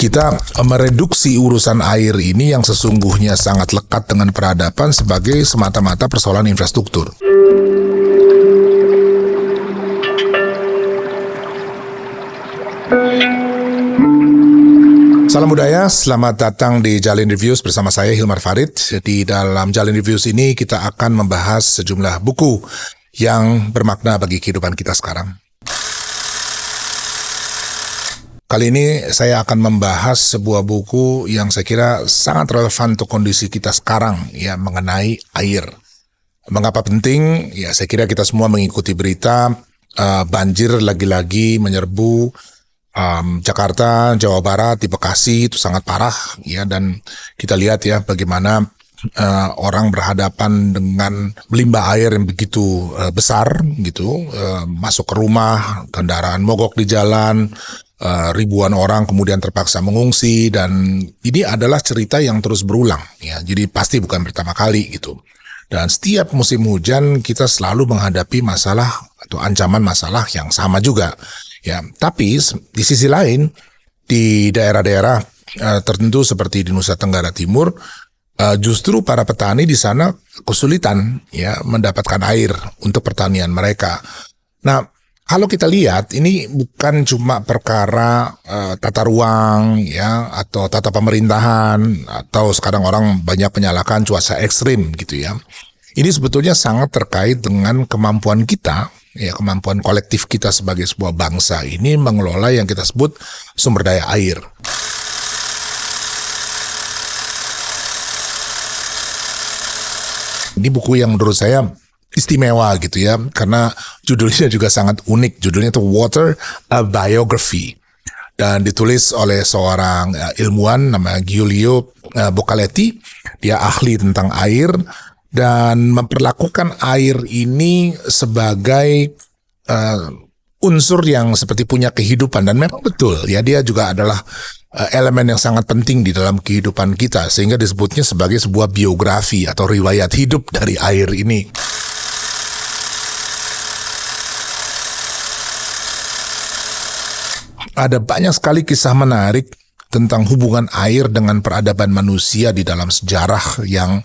kita mereduksi urusan air ini yang sesungguhnya sangat lekat dengan peradaban sebagai semata-mata persoalan infrastruktur. Salam budaya, selamat datang di Jalin Reviews bersama saya Hilmar Farid. Di dalam Jalin Reviews ini kita akan membahas sejumlah buku yang bermakna bagi kehidupan kita sekarang. Kali ini saya akan membahas sebuah buku yang saya kira sangat relevan untuk kondisi kita sekarang, ya, mengenai air. Mengapa penting? Ya, saya kira kita semua mengikuti berita banjir lagi-lagi menyerbu Jakarta, Jawa Barat, di Bekasi itu sangat parah, ya, dan kita lihat ya bagaimana orang berhadapan dengan limbah air yang begitu besar, gitu, masuk ke rumah, kendaraan mogok di jalan, ribuan orang kemudian terpaksa mengungsi, dan ini adalah cerita yang terus berulang, ya, jadi pasti bukan pertama kali gitu. Dan setiap musim hujan kita selalu menghadapi masalah atau ancaman masalah yang sama juga. Ya, tapi di sisi lain di daerah-daerah tertentu seperti di Nusa Tenggara Timur, justru para petani di sana kesulitan, ya, mendapatkan air untuk pertanian mereka. Nah, kalau kita lihat ini bukan cuma perkara tata ruang, ya, atau tata pemerintahan, atau sekarang orang banyak menyalahkan cuaca ekstrim gitu ya. Ini sebetulnya sangat terkait dengan kemampuan kita, ya, kemampuan kolektif kita sebagai sebuah bangsa ini mengelola yang kita sebut sumber daya air. Ini buku yang menurut saya istimewa gitu ya, karena judulnya juga sangat unik. Judulnya itu Water, a Biography, dan ditulis oleh seorang ilmuwan namanya Giulio Boccaletti. Dia ahli tentang air dan memperlakukan air ini sebagai unsur yang seperti punya kehidupan, dan memang betul ya, dia juga adalah elemen yang sangat penting di dalam kehidupan kita, sehingga disebutnya sebagai sebuah biografi atau riwayat hidup dari air ini. Ada banyak sekali kisah menarik tentang hubungan air dengan peradaban manusia di dalam sejarah yang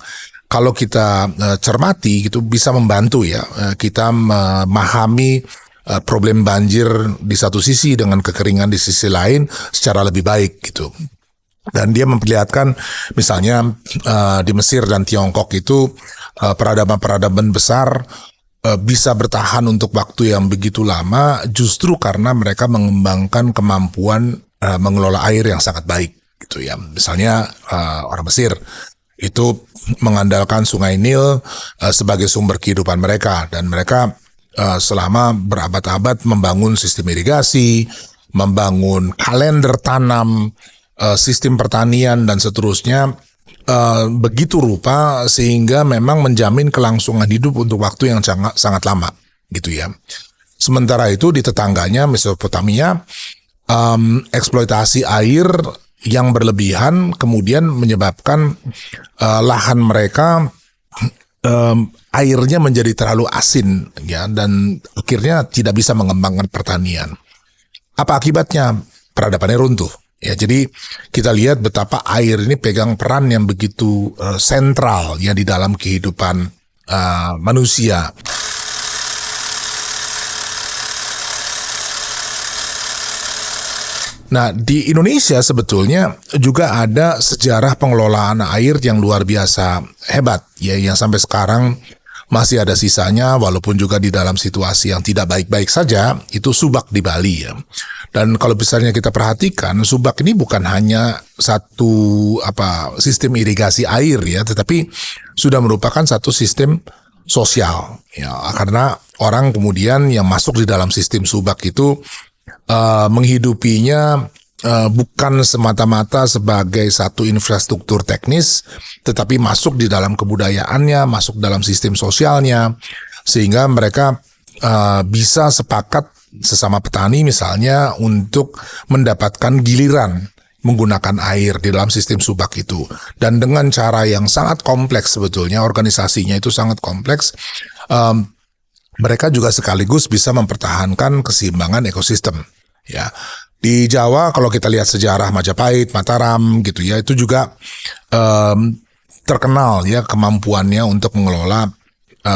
kalau kita cermati gitu bisa membantu ya kita memahami problem banjir di satu sisi dengan kekeringan di sisi lain secara lebih baik gitu. Dan dia memperlihatkan misalnya di Mesir dan Tiongkok itu peradaban-peradaban besar bisa bertahan untuk waktu yang begitu lama justru karena mereka mengembangkan kemampuan mengelola air yang sangat baik gitu ya. Misalnya orang Mesir itu mengandalkan Sungai Nil sebagai sumber kehidupan mereka, dan mereka selama berabad-abad membangun sistem irigasi, membangun kalender tanam, sistem pertanian dan seterusnya begitu rupa sehingga memang menjamin kelangsungan hidup untuk waktu yang sangat lama gitu ya. Sementara itu di tetangganya Mesopotamia, eksploitasi air yang berlebihan kemudian menyebabkan lahan mereka airnya menjadi terlalu asin ya, dan akhirnya tidak bisa mengembangkan pertanian. Apa akibatnya? Peradabannya runtuh. Ya, jadi kita lihat betapa air ini pegang peran yang begitu sentral ya di dalam kehidupan manusia. Nah, di Indonesia sebetulnya juga ada sejarah pengelolaan air yang luar biasa hebat ya, yang sampai sekarang masih ada sisanya, walaupun juga di dalam situasi yang tidak baik-baik saja. Itu Subak di Bali ya. Dan kalau misalnya kita perhatikan, Subak ini bukan hanya satu sistem irigasi air ya, tetapi sudah merupakan satu sistem sosial ya, karena orang kemudian yang masuk di dalam sistem Subak itu menghidupinya bukan semata-mata sebagai satu infrastruktur teknis, tetapi masuk di dalam kebudayaannya, masuk dalam sistem sosialnya, sehingga mereka bisa sepakat sesama petani misalnya untuk mendapatkan giliran menggunakan air di dalam sistem Subak itu. Dan dengan cara yang sangat kompleks sebetulnya, organisasinya itu sangat kompleks, mereka juga sekaligus bisa mempertahankan keseimbangan ekosistem. Ya, Di Jawa kalau kita lihat sejarah Majapahit, Mataram gitu ya, itu juga terkenal ya kemampuannya untuk mengelola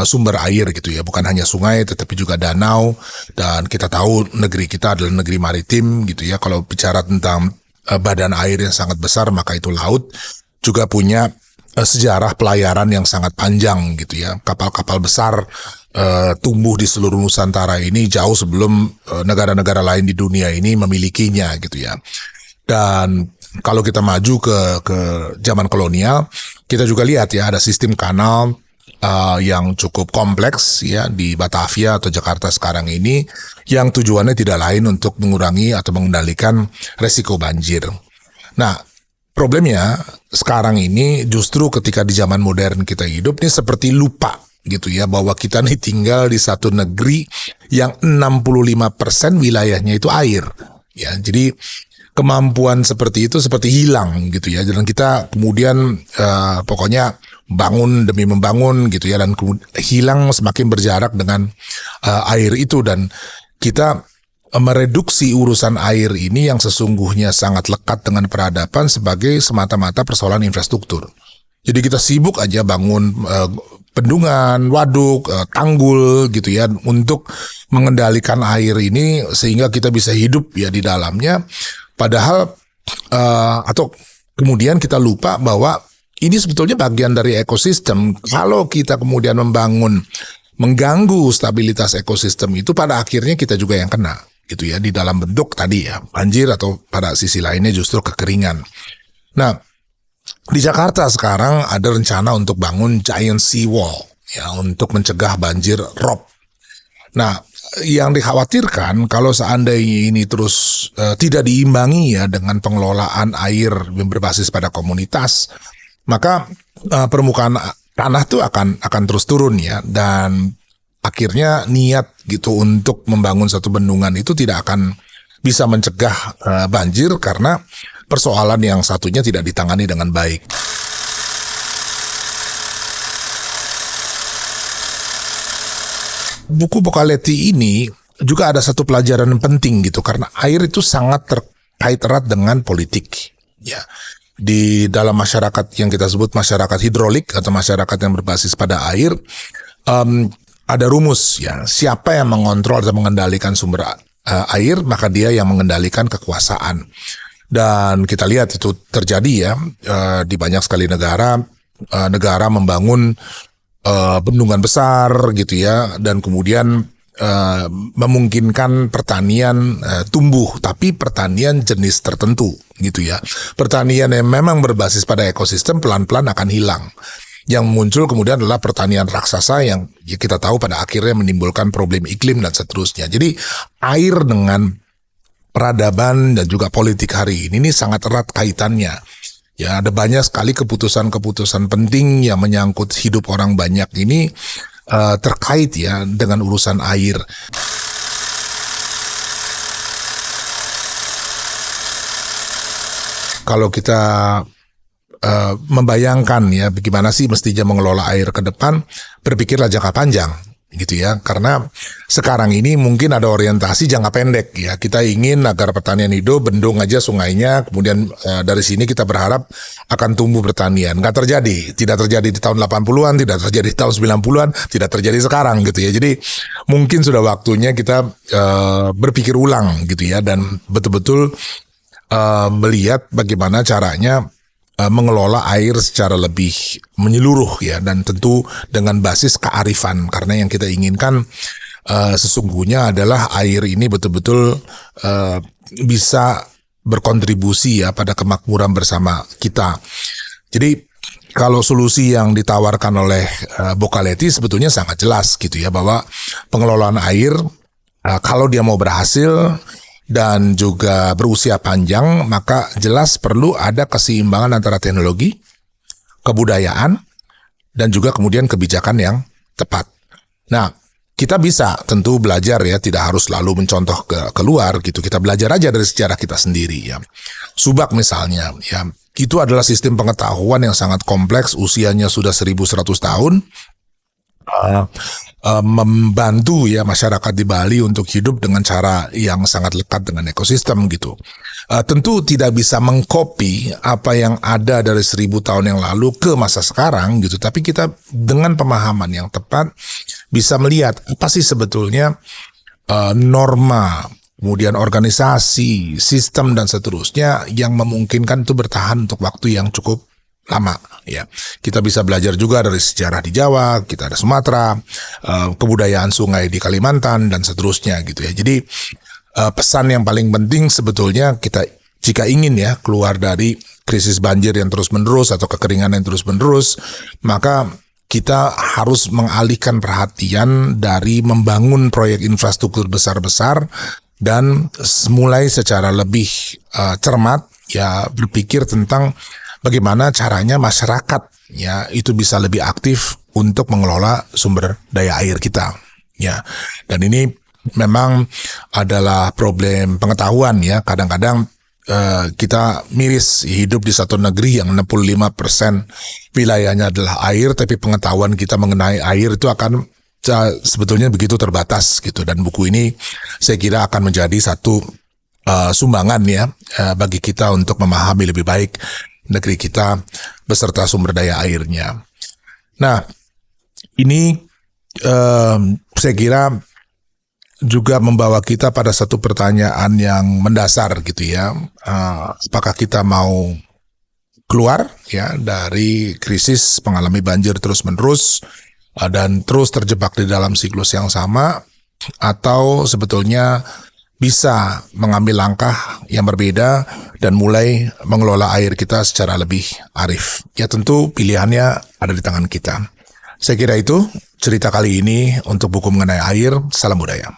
sumber air gitu ya, bukan hanya sungai tetapi juga danau, dan kita tahu negeri kita adalah negeri maritim gitu ya. Kalau bicara tentang badan air yang sangat besar, maka itu laut juga punya sejarah pelayaran yang sangat panjang gitu ya. Kapal-kapal besar tumbuh di seluruh Nusantara ini jauh sebelum negara-negara lain di dunia ini memilikinya gitu ya. Dan kalau kita maju ke zaman kolonial, kita juga lihat ya ada sistem kanal yang cukup kompleks ya di Batavia atau Jakarta sekarang ini, yang tujuannya tidak lain untuk mengurangi atau mengendalikan resiko banjir. Nah, problemnya sekarang ini justru ketika di zaman modern kita hidup ini seperti lupa gitu ya, bahwa kita nih tinggal di satu negeri yang 65% wilayahnya itu air. Ya, jadi kemampuan seperti itu seperti hilang gitu ya. Dan kita kemudian pokoknya bangun demi membangun gitu ya, dan hilang semakin berjarak dengan air itu, dan kita mereduksi urusan air ini yang sesungguhnya sangat lekat dengan peradaban sebagai semata-mata persoalan infrastruktur. Jadi kita sibuk aja bangun bendungan, waduk, tanggul gitu ya untuk mengendalikan air ini sehingga kita bisa hidup ya di dalamnya. Padahal atau kemudian kita lupa bahwa ini sebetulnya bagian dari ekosistem. Kalau kita kemudian mengganggu stabilitas ekosistem itu, pada akhirnya kita juga yang kena gitu ya, di dalam bentuk tadi ya banjir, atau pada sisi lainnya justru kekeringan. Nah, di Jakarta sekarang ada rencana untuk bangun giant seawall ya untuk mencegah banjir rob. Nah, yang dikhawatirkan kalau seandainya ini terus tidak diimbangi ya dengan pengelolaan air yang berbasis pada komunitas, maka permukaan tanah tuh akan terus turun ya, dan akhirnya niat gitu untuk membangun satu bendungan itu tidak akan bisa mencegah banjir karena persoalan yang satunya tidak ditangani dengan baik. Buku Bocaletti ini juga ada satu pelajaran yang penting gitu, karena air itu sangat terkait erat dengan politik ya. Di dalam masyarakat yang kita sebut masyarakat hidrolik atau masyarakat yang berbasis pada air, ada rumus ya, siapa yang mengontrol atau mengendalikan sumber air, maka dia yang mengendalikan kekuasaan. Dan kita lihat itu terjadi ya di banyak sekali negara, negara membangun bendungan besar gitu ya, dan kemudian memungkinkan pertanian tumbuh, tapi pertanian jenis tertentu gitu ya. Pertanian yang memang berbasis pada ekosistem pelan-pelan akan hilang. Yang muncul kemudian adalah pertanian raksasa yang ya kita tahu pada akhirnya menimbulkan problem iklim dan seterusnya. Jadi air dengan peradaban dan juga politik hari ini sangat erat kaitannya. Ya, ada banyak sekali keputusan-keputusan penting yang menyangkut hidup orang banyak ini terkait ya dengan urusan air. Kalau kita membayangkan ya bagaimana sih mestinya mengelola air ke depan, berpikirlah jangka panjang gitu ya, karena sekarang ini mungkin ada orientasi jangka pendek ya, kita ingin agar pertanian hidup, bendung aja sungainya, kemudian dari sini kita berharap akan tumbuh pertanian. Nggak terjadi, tidak terjadi di tahun 80-an, tidak terjadi di tahun 90-an, tidak terjadi sekarang gitu ya. Jadi mungkin sudah waktunya kita berpikir ulang gitu ya, dan betul-betul melihat bagaimana caranya mengelola air secara lebih menyeluruh ya, dan tentu dengan basis kearifan, karena yang kita inginkan sesungguhnya adalah air ini betul-betul bisa berkontribusi ya pada kemakmuran bersama kita. Jadi kalau solusi yang ditawarkan oleh Bocaletti sebetulnya sangat jelas gitu ya, bahwa pengelolaan air kalau dia mau berhasil dan juga berusia panjang, maka jelas perlu ada keseimbangan antara teknologi, kebudayaan, dan juga kemudian kebijakan yang tepat. Nah, kita bisa tentu belajar ya, tidak harus selalu mencontoh keluar gitu. Kita belajar aja dari sejarah kita sendiri ya. Subak misalnya ya, itu adalah sistem pengetahuan yang sangat kompleks, usianya sudah 1100 tahun. uh, membantu ya masyarakat di Bali untuk hidup dengan cara yang sangat lekat dengan ekosistem gitu. Tentu tidak bisa mengcopy apa yang ada dari 1000 tahun yang lalu ke masa sekarang gitu, tapi kita dengan pemahaman yang tepat bisa melihat apa sih sebetulnya norma, kemudian organisasi, sistem dan seterusnya yang memungkinkan itu bertahan untuk waktu yang cukup lama ya. Kita bisa belajar juga dari sejarah di Jawa, kita ada Sumatera, kebudayaan sungai di Kalimantan dan seterusnya gitu ya. Jadi pesan yang paling penting sebetulnya kita jika ingin ya keluar dari krisis banjir yang terus-menerus atau kekeringan yang terus-menerus, maka kita harus mengalihkan perhatian dari membangun proyek infrastruktur besar-besar dan mulai secara lebih cermat ya berpikir tentang bagaimana caranya masyarakat ya itu bisa lebih aktif untuk mengelola sumber daya air kita ya. Dan ini memang adalah problem pengetahuan ya. Kadang-kadang kita miris hidup di satu negeri yang 65% wilayahnya adalah air, tapi pengetahuan kita mengenai air itu akan sebetulnya begitu terbatas gitu. Dan buku ini saya kira akan menjadi satu sumbangan ya bagi kita untuk memahami lebih baik negeri kita beserta sumber daya airnya. Nah, ini saya kira juga membawa kita pada satu pertanyaan yang mendasar gitu ya. Apakah kita mau keluar ya dari krisis mengalami banjir terus-menerus dan terus terjebak di dalam siklus yang sama, atau sebetulnya bisa mengambil langkah yang berbeda dan mulai mengelola air kita secara lebih arif. Ya tentu pilihannya ada di tangan kita. Saya kira itu cerita kali ini untuk buku mengenai air. Salam budaya.